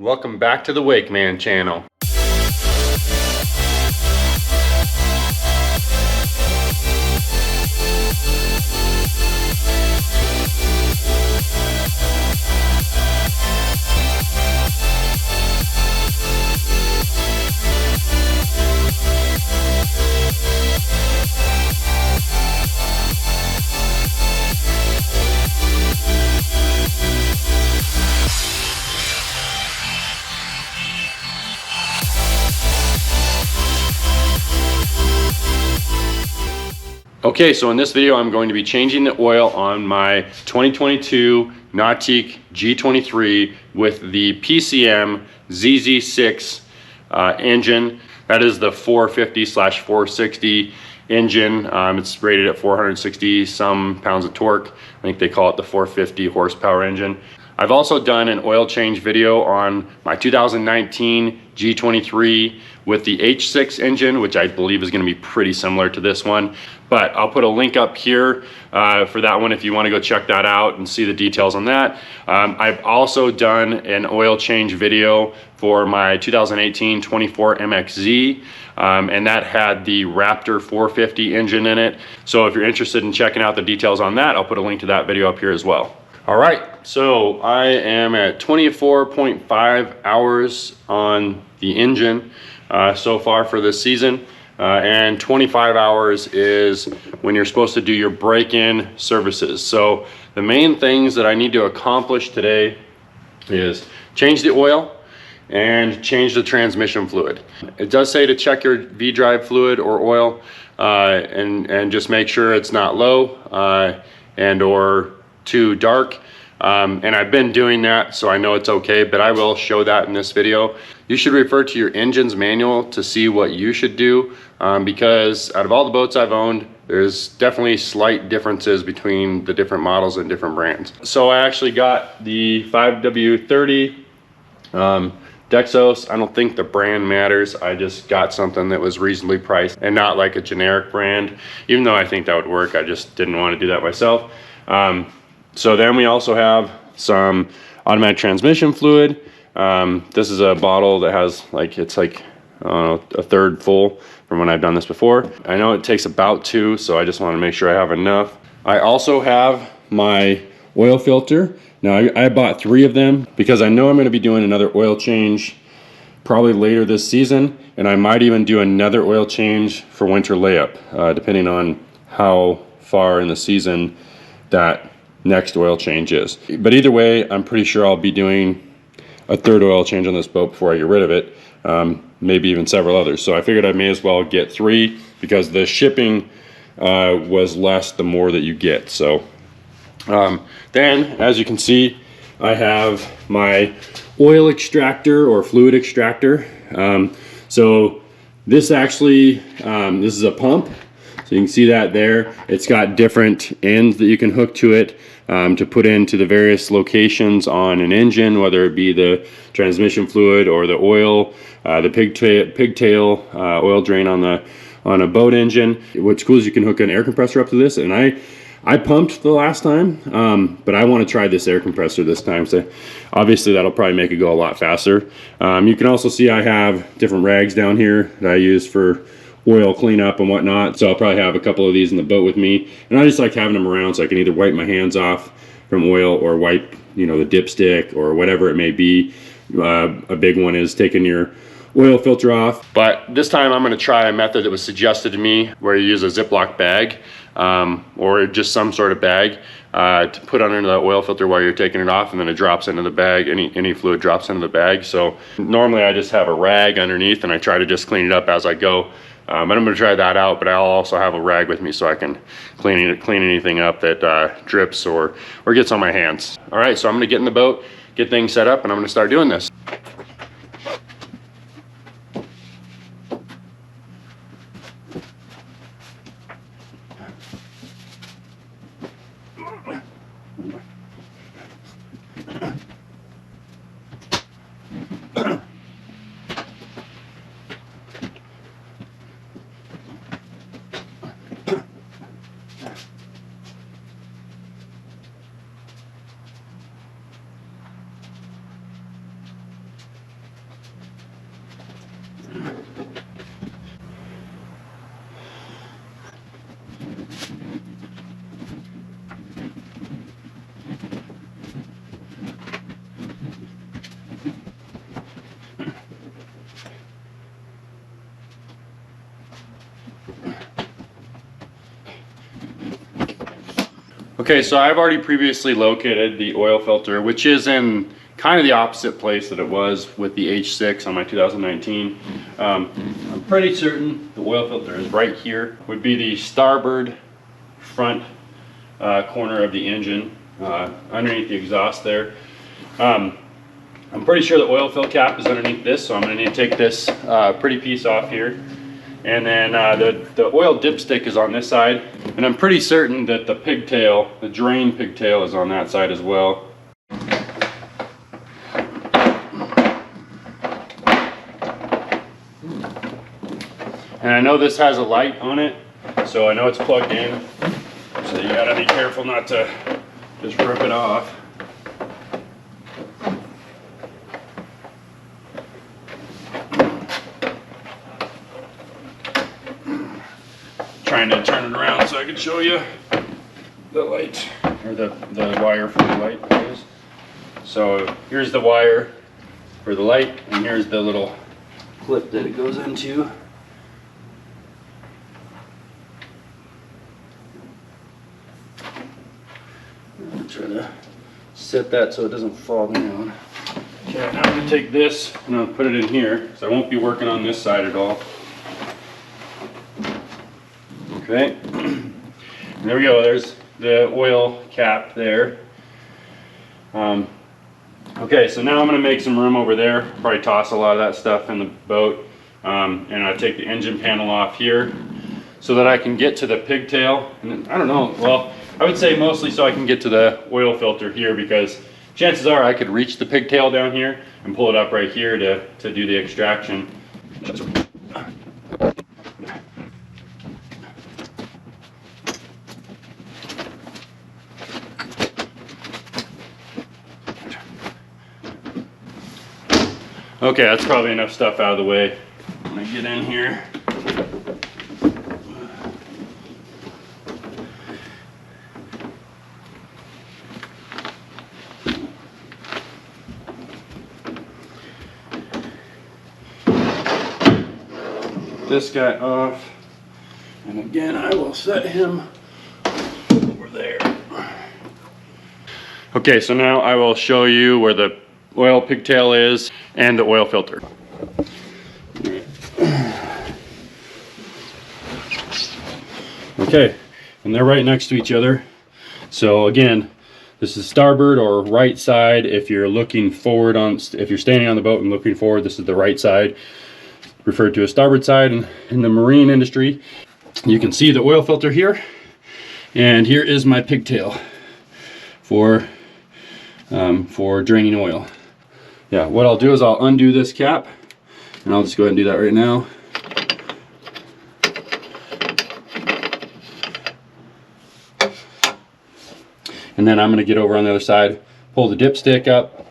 Welcome back to the MANN channel. Okay, so in this video I'm going to be changing the oil on my 2022 Nautique G23 with the PCM ZZ6 engine. That is the 450/460 engine. It's rated at 460 some pounds of torque. I think they call it the 450 horsepower engine. I've also done an oil change video on my 2019 G23 with the H6 engine, which I believe is going to be pretty similar to this one. But I'll put a link up here for that one if you want to go check that out and see the details on that. I've also done an oil change video for my 2018 24 MXZ, and that had the Raptor 450 engine in it. So if you're interested in checking out the details on that, I'll put a link to that video up here as well. All right, so I am at 24.5 hours on the engine so far for this season. And 25 hours is when you're supposed to do your break-in services. So the main things that I need to accomplish today is change the oil and change the transmission fluid. It does say to check your V-drive fluid or oil and just make sure it's not low and or too dark. And I've been doing that, so I know it's okay, but I will show that in this video. You should refer to your engine's manual to see what you should do, because out of all the boats I've owned, there's definitely slight differences between the different models and different brands. So I actually got the 5W30 Dexos. I don't think the brand matters. I just got something that was reasonably priced and not like a generic brand, even though I think that would work. I just didn't want to do that myself. So then we also have some automatic transmission fluid. This is a bottle that has it's like a third full from when I've done this before. I know it takes about 2, so I just want to make sure I have enough. I also have my oil filter. Now I bought 3 of them because I know I'm going to be doing another oil change probably later this season, and I might even do another oil change for winter layup, depending on how far in the season that next oil change is. But either way, I'm pretty sure I'll be doing a 3rd oil change on this boat before I get rid of it, maybe even several others. So I figured I may as well get 3 because the shipping was less the more that you get. So then, as you can see, I have my oil extractor or fluid extractor. So this actually, this is a pump. So you can see that there. It's got different ends that you can hook to it to put into the various locations on an engine, whether it be the transmission fluid or the oil, the pigtail oil drain on a boat engine. What's cool is you can hook an air compressor up to this, and I pumped the last time, but I want to try this air compressor this time. So obviously that'll probably make it go a lot faster. You can also see I have different rags down here that I use for oil cleanup and whatnot, so I'll probably have a couple of these in the boat with me, and I just like having them around so I can either wipe my hands off from oil or wipe the dipstick or whatever it may be. A big one is taking your oil filter off, but this time I'm going to try a method that was suggested to me where you use a Ziploc bag or just some sort of bag to put under the oil filter while you're taking it off, and then it drops into the bag. Any fluid drops into the bag. So normally I just have a rag underneath and I try to just clean it up as I go. And I'm going to try that out, but I'll also have a rag with me so I can clean anything up that drips or gets on my hands. All right, so I'm going to get in the boat, get things set up, and I'm going to start doing this. Okay, so I've already previously located the oil filter, which is in kind of the opposite place that it was with the H6 on my 2019. I'm pretty certain the oil filter is right here. Would be the starboard front corner of the engine, underneath the exhaust there. I'm pretty sure the oil fill cap is underneath this, so I'm going to need to take this pretty piece off here. And then the oil dipstick is on this side, and I'm pretty certain that the pigtail, the drain pigtail, is on that side as well. And I know this has a light on it, so I know it's plugged in, so you gotta be careful not to just rip it off. Trying to turn it around so I can show you the light, or the wire for the light, that is. So here's the wire for the light, and here's the little clip that it goes into. I'm trying to set that so it doesn't fall down. Okay, now I'm going to take this and I'll put it in here, so I won't be working on this side at all. Okay, and there we go, there's the oil cap there. Okay, so now I'm going to make some room over there, probably toss a lot of that stuff in the boat, and I'll take the engine panel off here so that I can get to the pigtail. And I don't know, well, I would say mostly so I can get to the oil filter here, because chances are I could reach the pigtail down here and pull it up right here to do the extraction. Okay, that's probably enough stuff out of the way. I'm gonna get in here. This guy off, and again I will set him over there. Okay, so now I will show you where the oil pigtail is and the oil filter. Okay, and they're right next to each other. So again, this is starboard or right side. If you're looking forward if you're standing on the boat and looking forward, this is the right side, referred to as starboard side in the marine industry. You can see the oil filter here, and here is my pigtail for draining oil. Yeah, what I'll do is I'll undo this cap, and I'll just go ahead and do that right now. And then I'm going to get over on the other side, pull the dipstick up.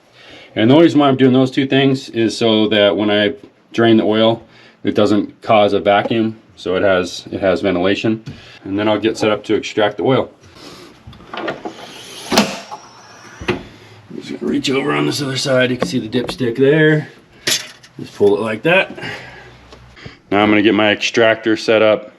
And the only reason why I'm doing those two things is so that when I drain the oil, it doesn't cause a vacuum, so it has ventilation. And then I'll get set up to extract the oil. Just gonna reach over on this other side. You can see the dipstick there. Just pull it like that. Now I'm gonna get my extractor set up.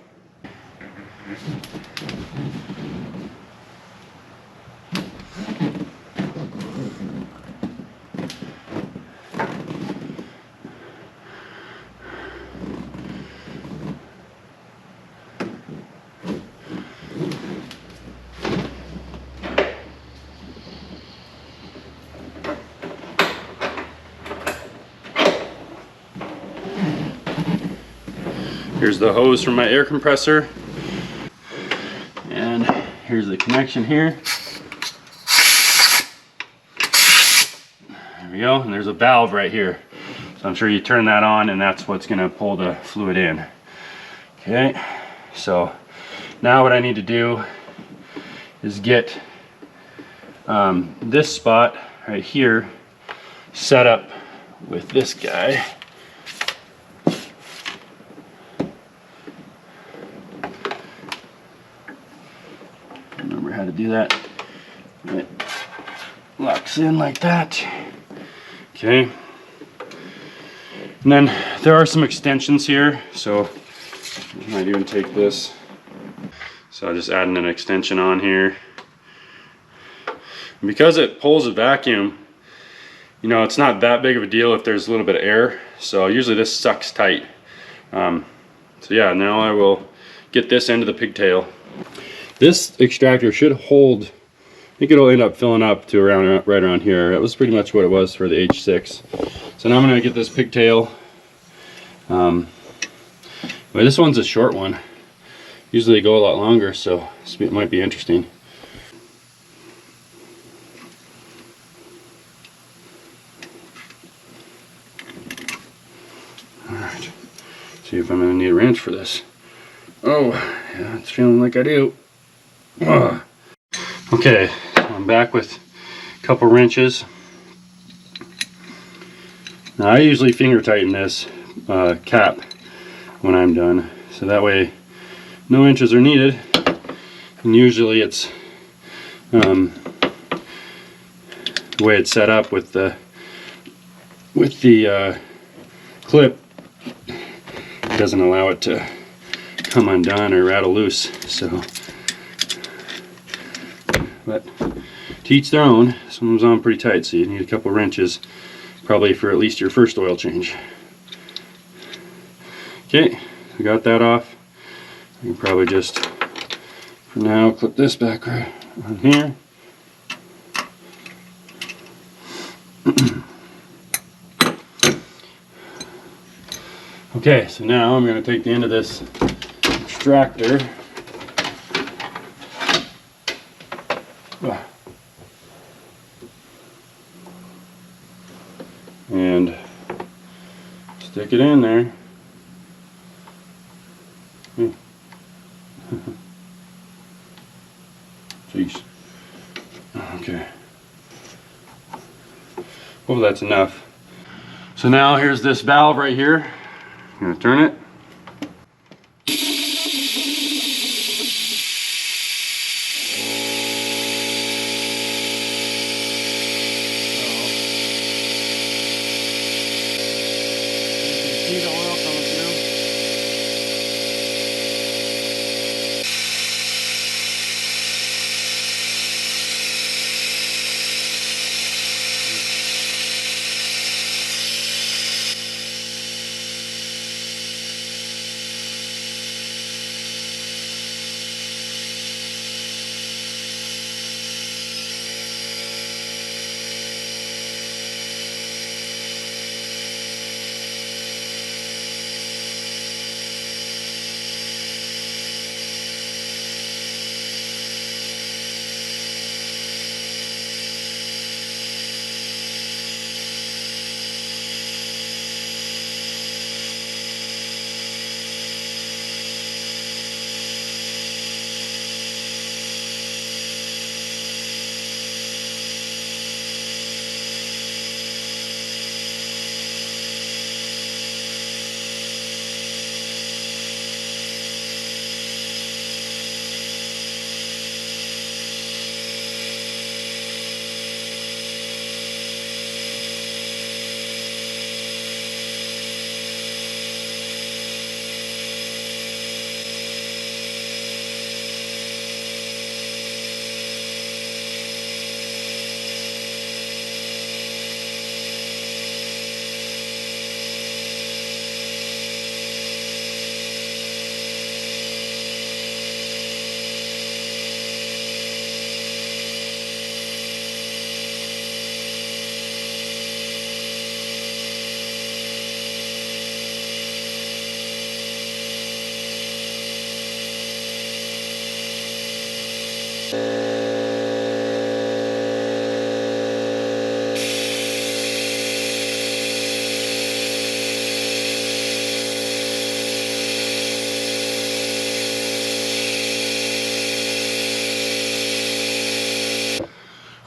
Here's the hose from my air compressor, and here's the connection here. There we go, and there's a valve right here. So I'm sure you turn that on, and that's what's gonna pull the fluid in. Okay, so now what I need to do is get this spot right here set up with this guy. Remember how to do that. It locks in like that. Okay. And then there are some extensions here, so I might even take this. So I'm just adding an extension on here. And because it pulls a vacuum, you know, it's not that big of a deal if there's a little bit of air. So usually this sucks tight. So yeah, now I will get this into the pigtail. This extractor should hold, I think it'll end up filling up to around right around here. That was pretty much what it was for the H6. So now I'm gonna get this pigtail. Well, this one's a short one. Usually they go a lot longer, so it might be interesting. Alright, see if I'm gonna need a wrench for this. Oh, yeah, it's feeling like I do. Ugh. Okay, so I'm back with a couple wrenches. Now I usually finger tighten this cap when I'm done, so that way no inches are needed. And usually it's the way it's set up with the clip, it doesn't allow it to come undone or rattle loose. So, but to each their own. This one was on pretty tight, so you need a couple wrenches probably for at least your first oil change. Okay, I got that off. I can probably just, for now, clip this back right on here. Okay, so now I'm going to take the end of this extractor and stick it in there. Jeez. Okay. Well, that's enough. So now here's this valve right here. I'm going to turn it. See the oil coming through.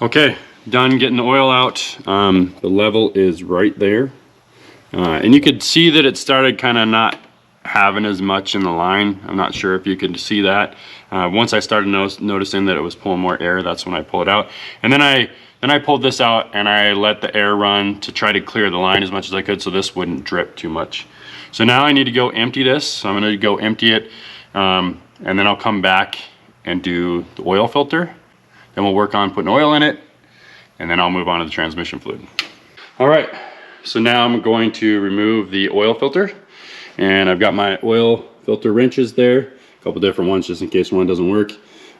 Okay, done getting the oil out. The level is right there. And you could see that it started kind of not having as much in the line. I'm not sure if you could see that. Once I started noticing that it was pulling more air, that's when I pulled it out. And then I pulled this out and I let the air run to try to clear the line as much as I could so this wouldn't drip too much. So now I need to go empty this. So I'm gonna go empty it and then I'll come back and do the oil filter. Then we'll work on putting oil in it and then I'll move on to the transmission fluid. All right, so now I'm going to remove the oil filter, and I've got my oil filter wrenches there, a couple different ones just in case one doesn't work.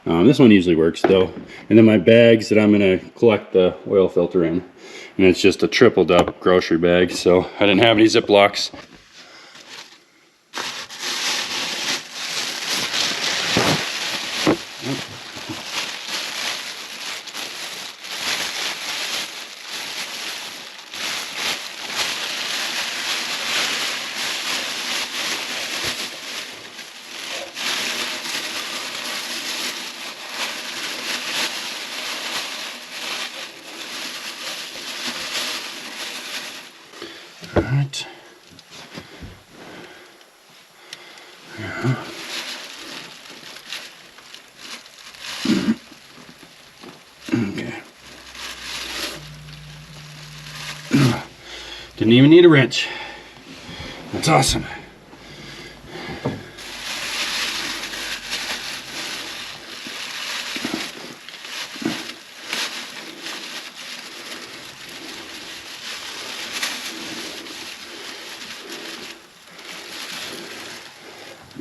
This one usually works though. And then my bags that I'm gonna collect the oil filter in. And it's just a tripled up grocery bag, so I didn't have any Ziplocs. All right. Yeah. Okay. Didn't even need a wrench. That's awesome.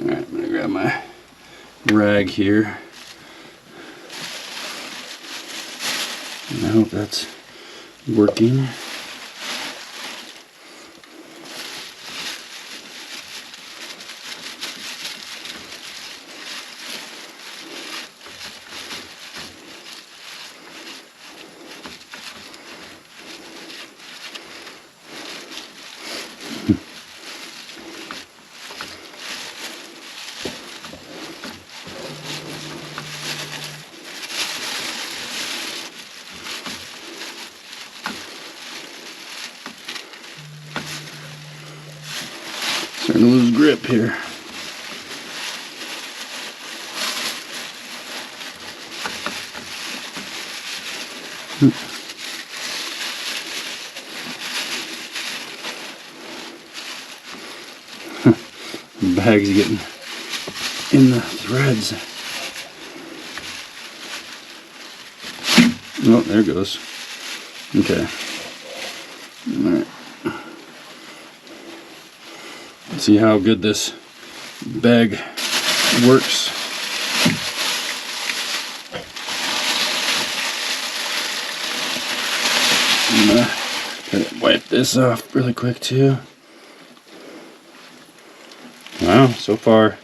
Alright, I'm gonna grab my rag here. And I hope that's working. Starting to lose grip here. The bag's getting in the threads. Oh, there it goes. Okay. All right. Let's see how good this bag works. I'm gonna wipe this off really quick too. Wow, so far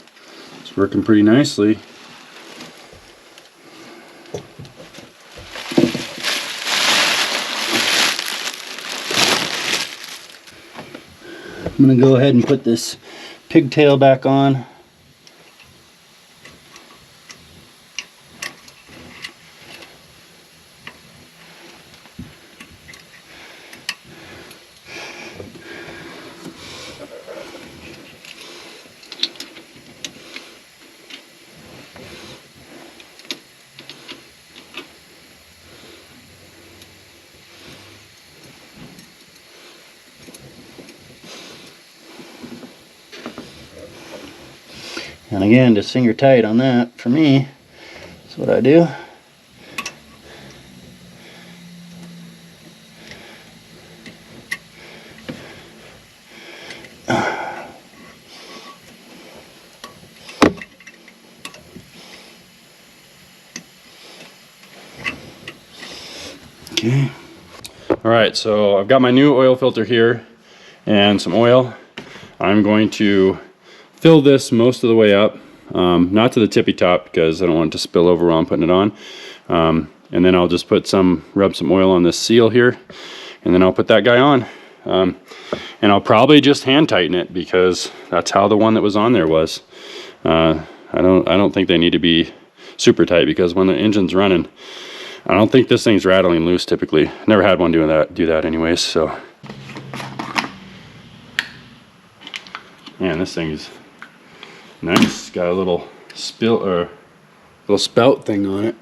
it's working pretty nicely. I'm gonna go ahead and put this pigtail back on. And again, just finger tight on that for me. That's what I do. Okay. All right, so I've got my new oil filter here and some oil. I'm going to fill this most of the way up, not to the tippy top because I don't want it to spill over while I'm putting it on. And then I'll just rub some oil on this seal here, and then I'll put that guy on. And I'll probably just hand tighten it because that's how the one that was on there was. I don't think they need to be super tight because when the engine's running, I don't think this thing's rattling loose typically. Never had one do that anyways, so. Man, this thing's nice. Got a little little spout thing on it.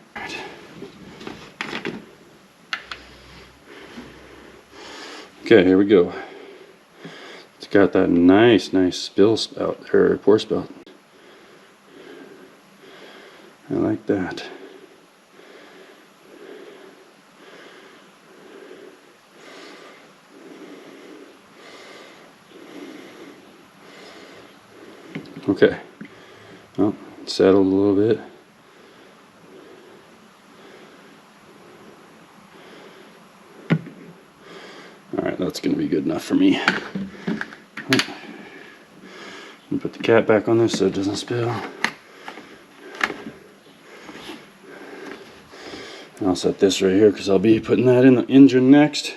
Okay, here we go. It's got that nice spill spout, or pour spout. I like that. Okay, well, it's settled a little bit. Alright, that's going to be good enough for me. Put the cap back on this so it doesn't spill. I'll set this right here because I'll be putting that in the engine next.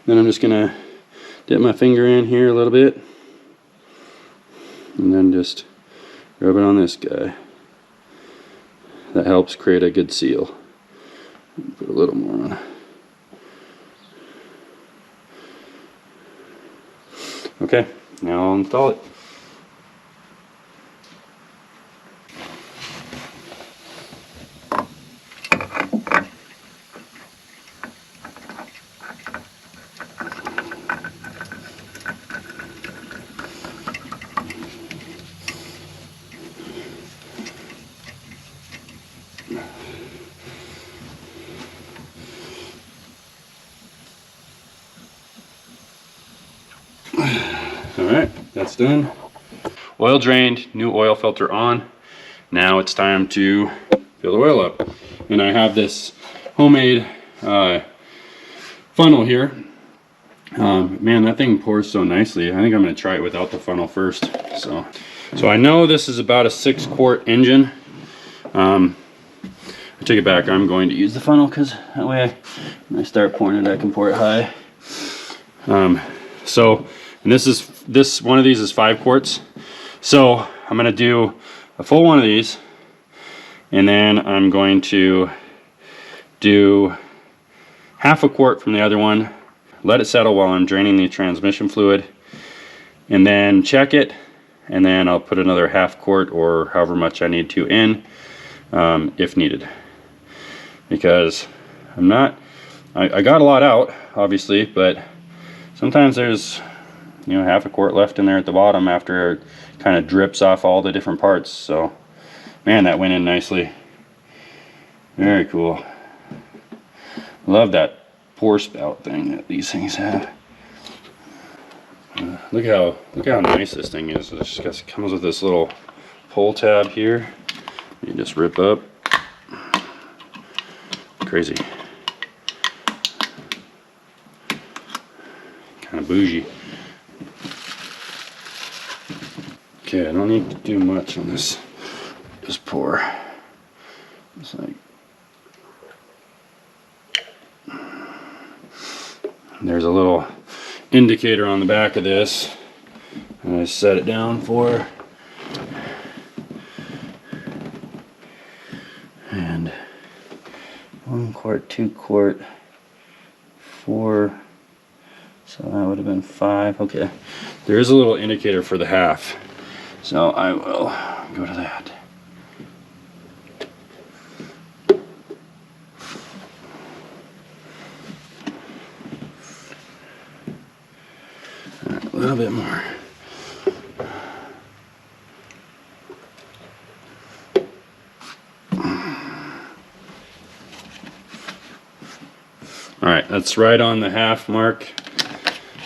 Then I'm just going to dip my finger in here a little bit and then just rub it on this guy. That helps create a good seal. Put a little more on. Okay, now I'll install it. Alright, that's done. Oil drained, new oil filter on. Now it's time to fill the oil up. And I have this homemade funnel here. Man, that thing pours so nicely. I think I'm going to try it without the funnel first. So I know this is about a 6-quart engine. I take it back. I'm going to use the funnel because that way when I start pouring it, I can pour it high. And this one of these is 5 quarts. So I'm gonna do a full one of these, and then I'm going to do half a quart from the other one, let it settle while I'm draining the transmission fluid, and then check it, and then I'll put another half quart or however much I need to in, if needed. Because I got a lot out, obviously, but sometimes there's, you know, half a quart left in there at the bottom after it kind of drips off all the different parts. So, man, that went in nicely. Very cool. Love that pour spout thing that these things have. Look how nice this thing is. It comes with this little pull tab here. You just rip up. Crazy. Kind of bougie. Okay, I don't need to do much on this. Just pour. It's like, there's a little indicator on the back of this, and I set it down for, and 1 quart, 2 quart, 4. So that would have been 5. Okay, there is a little indicator for the half, so I will go to that. All right, a little bit more. All right, that's right on the half mark.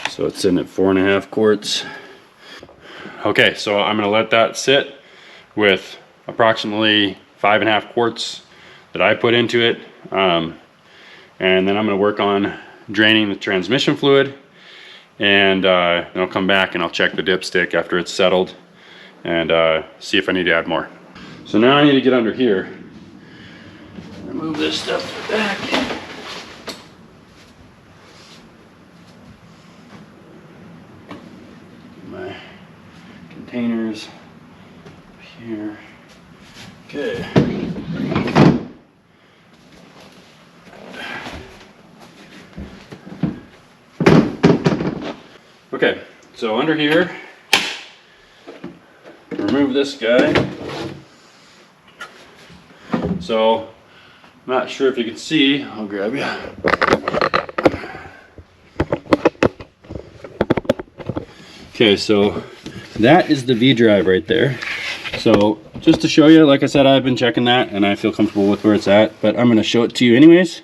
So it's in at 4.5 quarts. Okay, so I'm gonna let that sit with approximately 5.5 quarts that I put into it. And then I'm gonna work on draining the transmission fluid, and then I'll come back and I'll check the dipstick after it's settled and see if I need to add more. So now I need to get under here, remove this stuff back. My containers here. Okay. Okay, so under here, remove this guy. So, I'm not sure if you can see, I'll grab you. Okay, so that is the V drive right there. So just to show you, like I said, I've been checking that and I feel comfortable with where it's at, but I'm gonna show it to you anyways.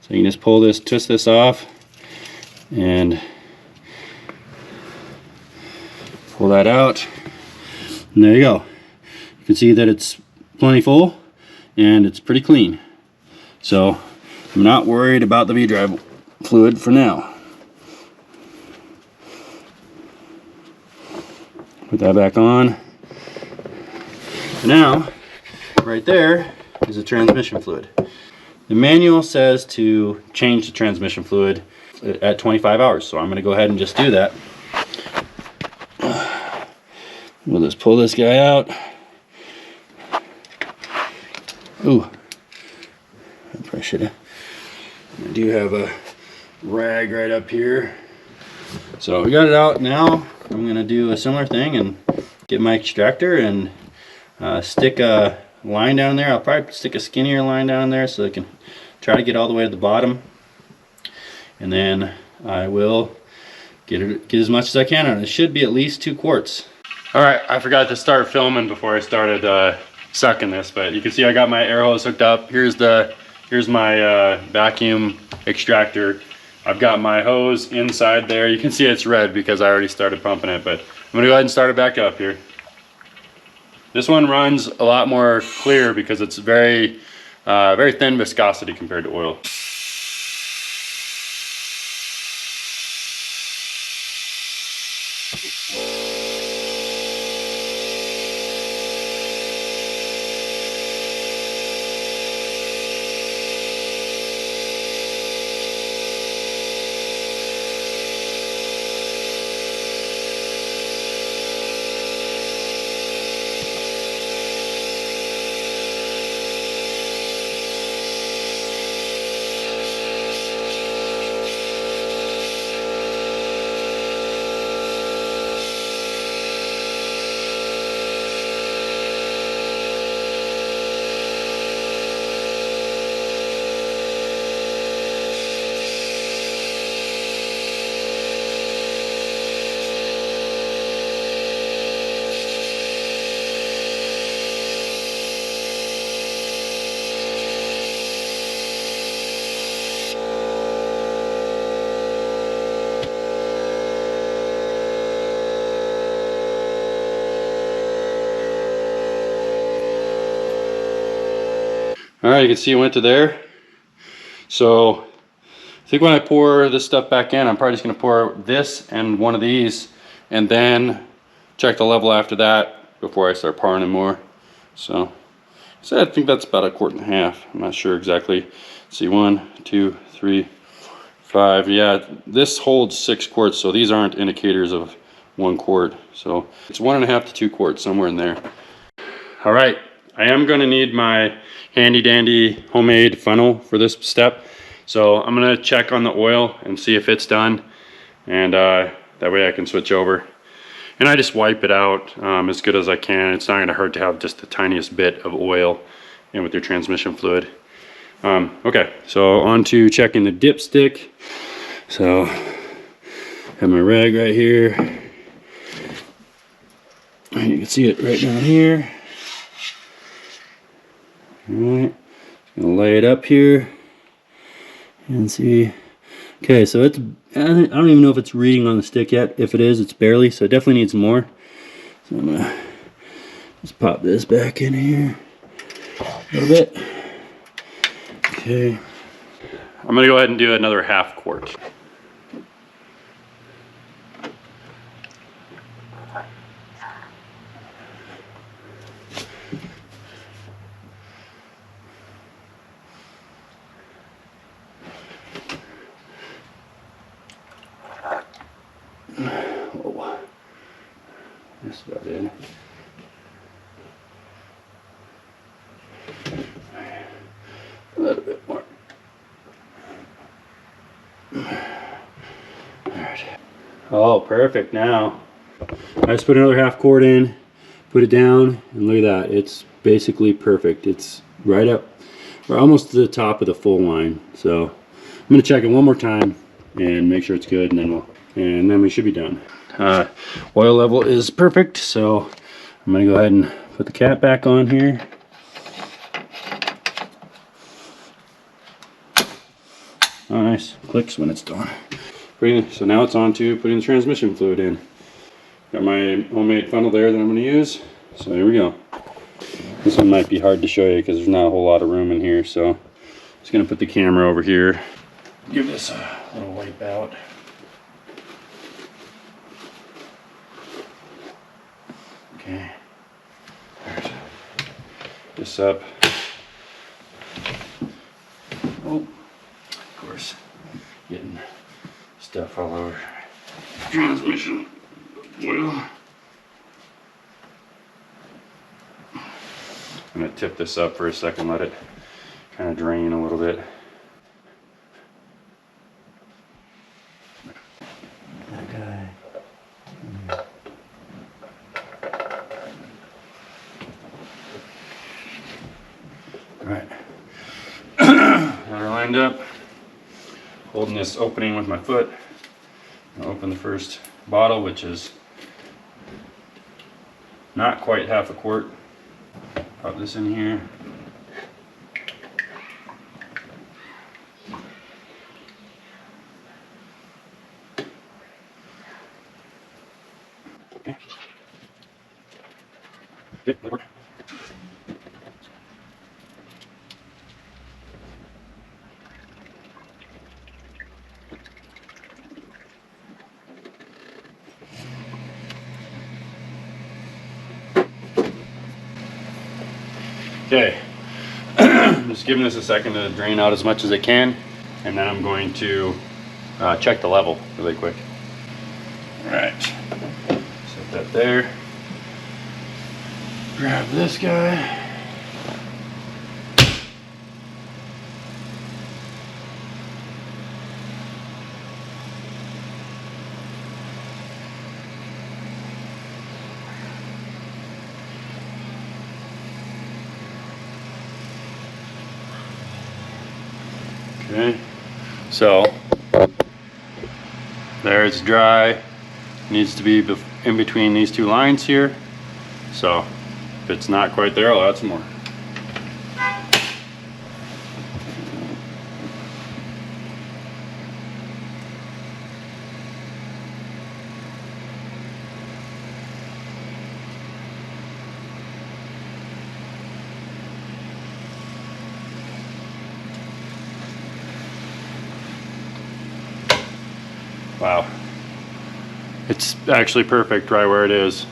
So you can just pull this, twist this off, and pull that out. And there you go. You can see that it's plenty full and it's pretty clean. So I'm not worried about the V-drive fluid for now. Put that back on. Now, right there is the transmission fluid. The manual says to change the transmission fluid at 25 hours, so I'm going to go ahead and just do that. We'll just pull this guy out. Ooh, I probably should have. I do have a rag right up here. So we got it out. Now I'm going to do a similar thing and get my extractor and stick a line down there. I'll probably stick a skinnier line down there so I can try to get all the way to the bottom, and then I will get as much as I can on it. It should be at least 2 quarts. All right, I forgot to start filming before I started sucking this, but you can see I got my air hose hooked up. Here's my vacuum extractor. I've got my hose inside there. You can see it's red because I already started pumping it, but I'm gonna go ahead and start it back up here. This one runs a lot more clear because it's very thin viscosity compared to oil. All right, you can see it went to there. So I think when I pour this stuff back in, I'm probably just gonna pour this and one of these and then check the level after that before I start pouring in more. So I think that's about 1.5 quarts. I'm not sure exactly. Let's see, 1, 2, 3, 5. Yeah, this holds 6 quarts, so these aren't indicators of 1 quart. So it's 1.5 to 2 quarts, somewhere in there. All right, I am gonna need my handy dandy homemade funnel for this step. So I'm gonna check on the oil and see if it's done, and that way I can switch over. And I just wipe it out as good as I can. It's not gonna hurt to have just the tiniest bit of oil in with your transmission fluid. Okay, so on to checking the dipstick. So I have my rag right here. And you can see it right down here. Alright, gonna lay it up here and see. Okay, so it's, I don't even know if it's reading on the stick yet. If it is, it's barely, so it definitely needs more. So I'm gonna just pop this back in here a little bit. Okay, I'm gonna go ahead and do another 1/2 quart. Whoa. That's about it. A little bit more. Alright. Oh, perfect. Now I just put another 1/2 quart in, put it down, and look at that. It's basically perfect. It's right up, we're almost to the top of the full line. So I'm gonna check it one more time and make sure it's good, and then we should be done. Oil level is perfect, so I'm gonna go ahead and put the cap back on here. Oh, nice, clicks when it's done. So now it's on to putting the transmission fluid in. Got my homemade funnel there that I'm gonna use. So here we go. This one might be hard to show you because there's not a whole lot of room in here, so just gonna put the camera over here. Give this a little wipe out. Okay. There's this up. Oh, of course, getting stuff all over. Transmission oil. I'm gonna tip this up for a second, let it kind of drain a little bit. Okay. All right. Got her lined up. Holding this opening with my foot. I'll open the first bottle, which is not quite half a quart. Pop this in here. Okay. Okay, that worked. Okay, just giving this a second to drain out as much as it can, and then I'm going to check the level really quick. All right, set that there. Grab this guy. Okay, so there it's dry. Needs to be in between these two lines here. So if it's not quite there, I'll add some more. Wow, it's actually perfect right where it is.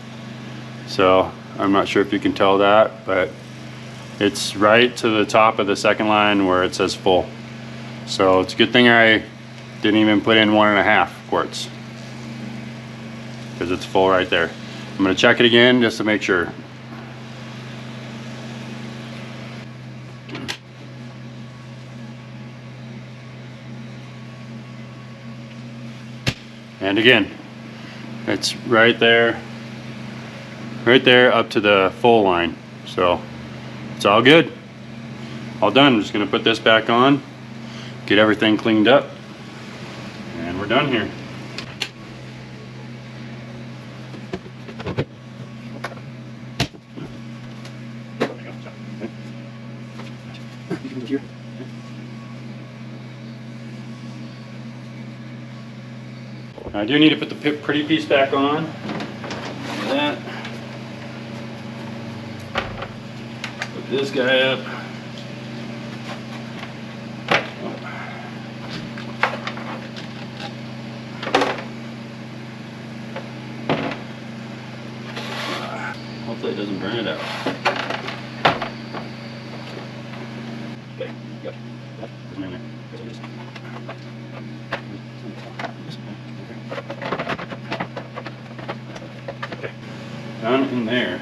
So I'm not sure if you can tell that, but it's right to the top of the second line where it says full. So it's a good thing I didn't even put in 1.5 quarts, because it's full right there. I'm gonna check it again just to make sure. And again, it's right there up to the full line. So it's all good, all done. I'm just gonna put this back on, get everything cleaned up, and we're done here. I do need to put the pretty piece back on. Look at that. Put this guy up. Hopefully it doesn't burn it out. Okay, yep. That's in there. Okay, down in there.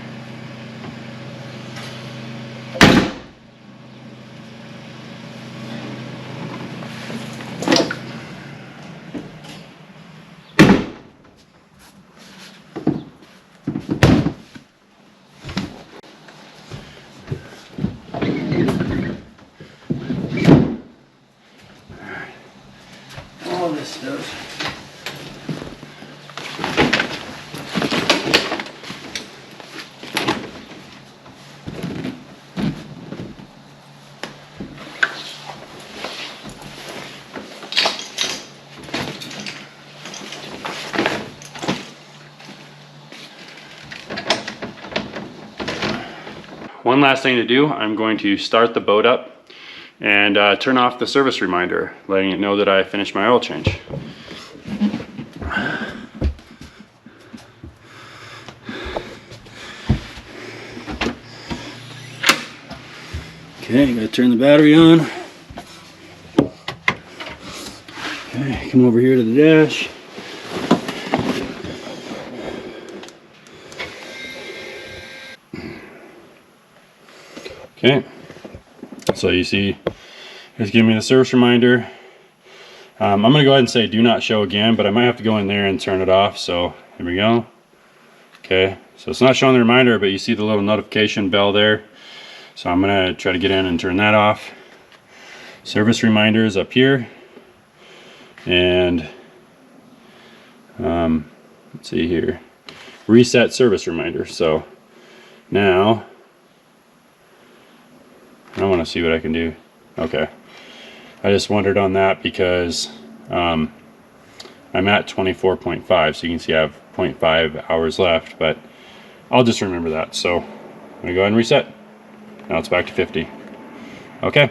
All this stuff. one last thing to do. I'm going to start the boat up and turn off the service reminder, letting it know that I finished my oil change. Okay, gotta turn the battery on. Okay, come over here to the dash. Okay, so you see it's giving me the service reminder. I'm gonna go ahead and say do not show again, but I might have to go in there and turn it off. So here we go. Okay, so it's not showing the reminder, but you see the little notification bell there. So I'm gonna try to get in and turn that off. Service reminders up here. And let's see here. Reset service reminder. So now I want to see what I can do. Okay. I just wondered on that because I'm at 24.5, so you can see I have 0.5 hours left, but I'll just remember that. So I'm gonna go ahead and reset. Now it's back to 50. Okay.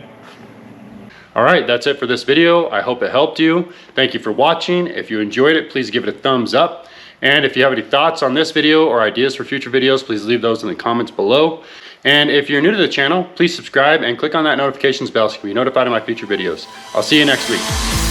All right, that's it for this video. I hope it helped you. Thank you for watching. If you enjoyed it, please give it a thumbs up. And if you have any thoughts on this video or ideas for future videos, please leave those in the comments below. And if you're new to the channel, please subscribe and click on that notifications bell so you can be notified of my future videos. I'll see you next week.